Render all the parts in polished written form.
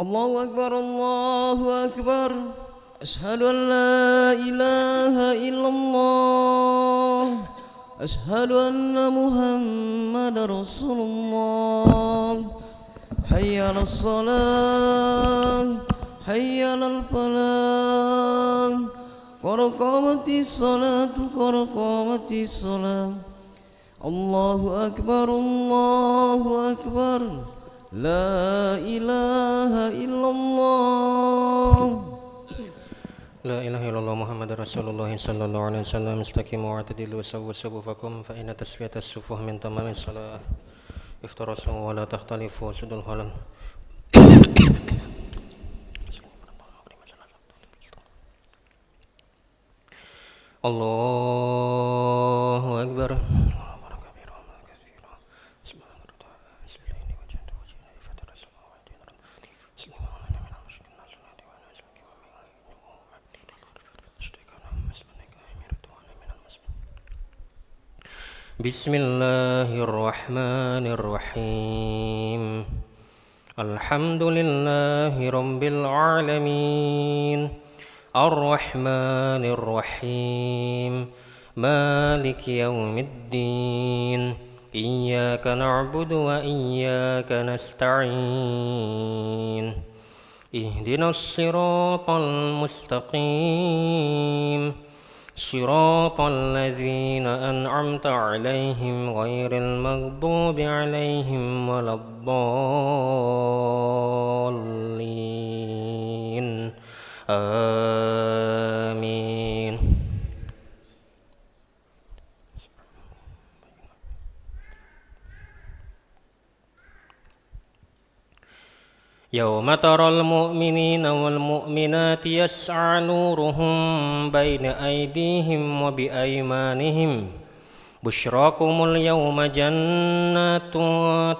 الله أكبر الله أكبر أشهد أن لا إله إلا الله أشهد أن محمد رسول الله حي على الصلاة حي على الفلاح قد قامت الصلاة قد قامت الصلاة الله أكبر الله أكبر لا إله إلا الله لا إله إلا الله محمد رسول الله صلى الله عليه وسلم استقيموا واعتدلوا وسووا صفوفكم فإن تسوية الصفوف من تمام الصلاة افترسوا ولا تختلفوا سدوا الخلل الله أكبر بسم الله الرحمن الرحيم الحمد لله رب العالمين الرحمن الرحيم مالك يوم الدين إياك نعبد وإياك نستعين اهدنا الصراط المستقيم صراط الذين أنعمت عليهم غير المغضوب عليهم ولا الضالين آمين يوم ترى المؤمنين والمؤمنات يسعى نورهم بين أيديهم وبأيمانهم بشراكم اليوم جنات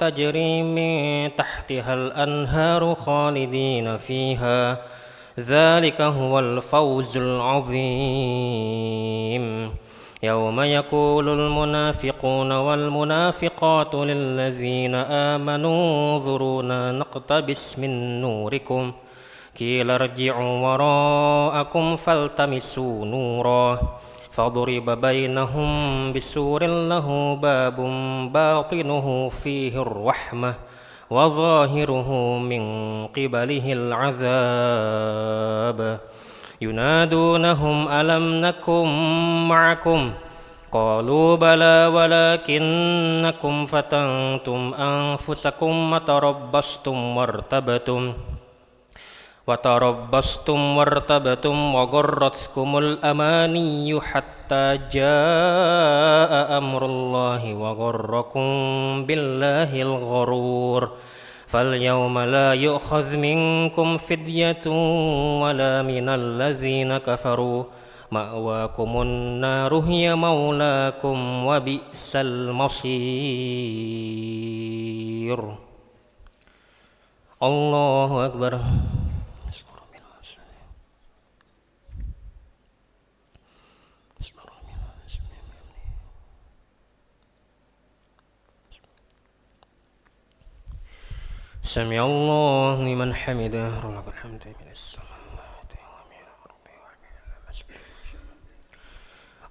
تجري من تحتها الأنهار خالدين فيها ذلك هو الفوز العظيم يوم يقول المنافقون والمنافقات للذين آمنوا انظرونا نقتبس من نوركم قيل ارجعوا وراءكم فالتمسوا نورا فضرب بينهم بسور له باب باطنه فيه الرحمة وظاهره من قبله العذاب ينادونهم ألم نكن معكم قالوا بلى ولكنكم فتنتم أنفسكم وتربصتم وارتبتم وغرتكم الأماني حتى جاء أمر الله وغركم بالله الغرور فاليوم لا يؤخذ منكم فدية ولا من الذين كفروا مأواكم النار هي مولاكم وبئس المصير الله أكبر سمع الله لمن حمده ولك الحمد من السماوات ومن الأرض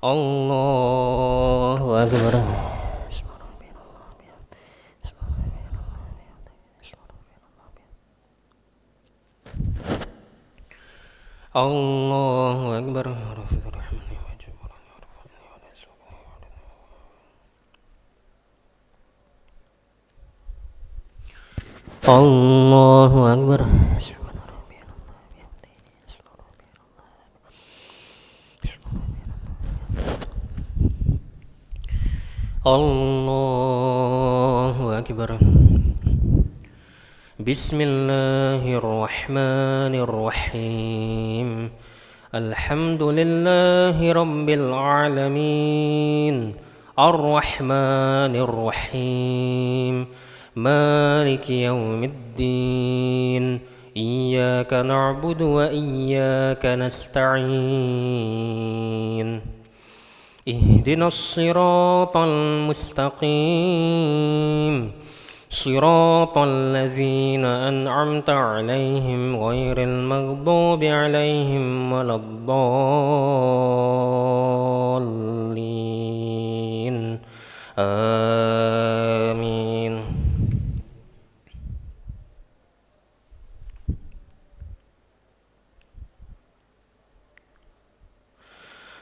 الله أكبر الله أكبر الله أكبر الله أكبر بسم الله الرحمن الرحيم الحمد لله رب العالمين الرحمن الرحيم مالك يوم الدين إياك نعبد وإياك نستعين اهدنا الصراط المستقيم صراط الذين أنعمت عليهم غير المغضوب عليهم ولا الضالين آمين.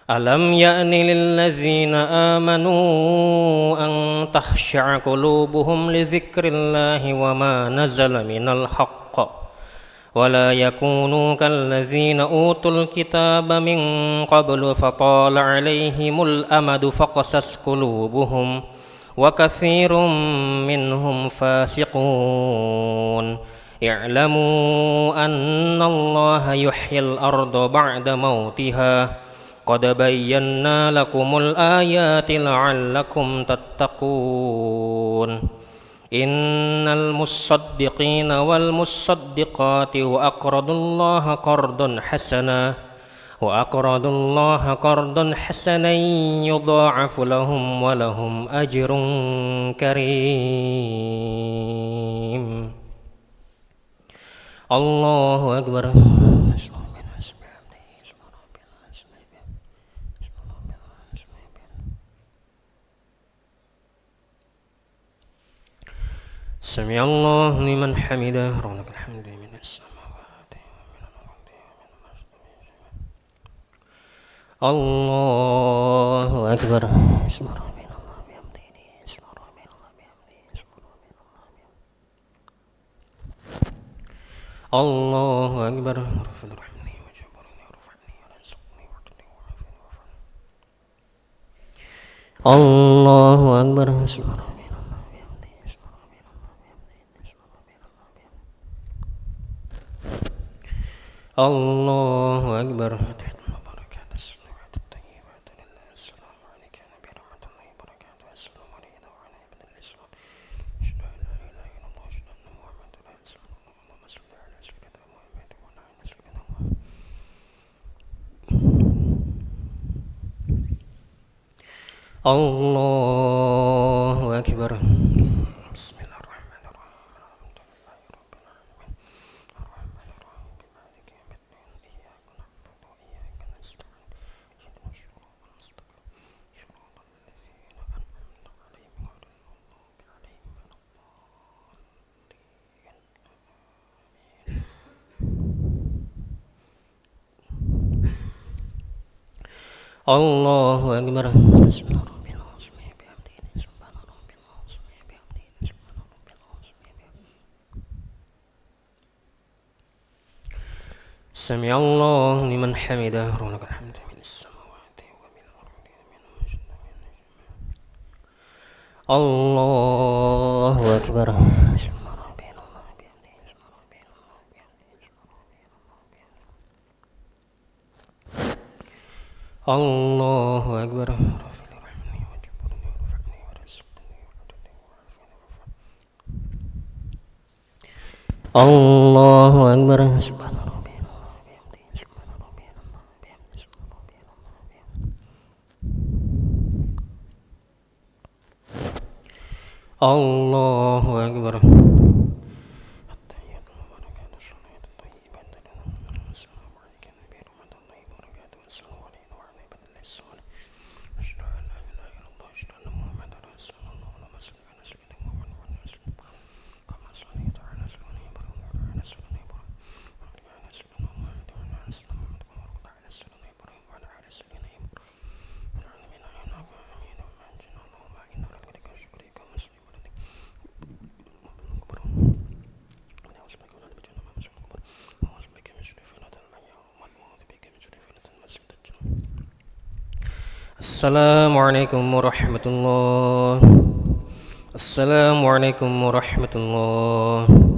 ألم يأن للذين آمنوا أن تخشع قلوبهم لذكر الله وما نزل من الحق ولا يكونوا كالذين أوتوا الكتاب من قبل فطال عليهم الأمد فقست قلوبهم وكثير منهم فاسقون. اعلموا أن الله يحيي الأرض بعد موتها قد بينا لكم الآيات لعلكم تتقون. إن المصدقين والمصدقات وأقرضوا الله قرضا حسنا يضاعف لهم ولهم أجر كريم. الله أكبر. سمع الله لمن حمده ولك الحمد من السماوات الله أكبر. الله أكبر. الله أكبر. الله أكبر. الله أكبر. بسم الله الرحمن الرحيم. الحمد لله رب العالمين الرحمن الرحيم مالك يوم الدين إياك نعبد وإياك نستعين اهدنا الصراط المستقيم صراط الذين أنعمت عليهم غير المغضوب عليهم ولا الضالين. الله أكبر. بسم الله. سمع الله لمن حمده ولك الحمد من السماوات ومن الأرض الله أكبر. الله أكبر. الله أكبر. الله أكبر. Assalamualaikum warahmatullahi wabarakatuh. Assalamualaikum warahmatullahi wabarakatuh.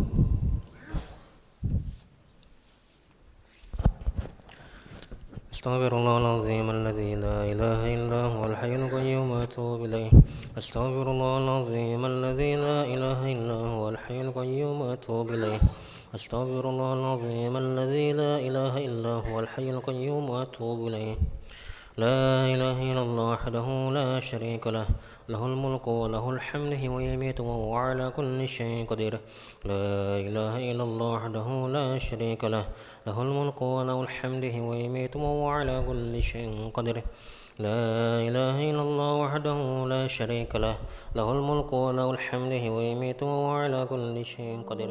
Astaghfirullahaladzim alladzi la ilaha illa huwal hayyul qayyum wa atubu ilaih. Astaghfirullahaladzim alladzi la ilaha illa huwal hayyul qayyum wa atubu ilaih. Astaghfirullahaladzim alladzi la ilaha illa huwal hayyul qayyum wa atubu ilaih. لا إله إلا الله وحده لا شريك له له الملك وله الحمد ويميت وهو على كل شيء قدير لا إله إلا الله وحده لا شريك له له الملك وله الحمد ويميت وهو على كل شيء قدير لا إله إلا الله وحده لا شريك له له الملك وله الحمد ويميت وهو على كل شيء قدير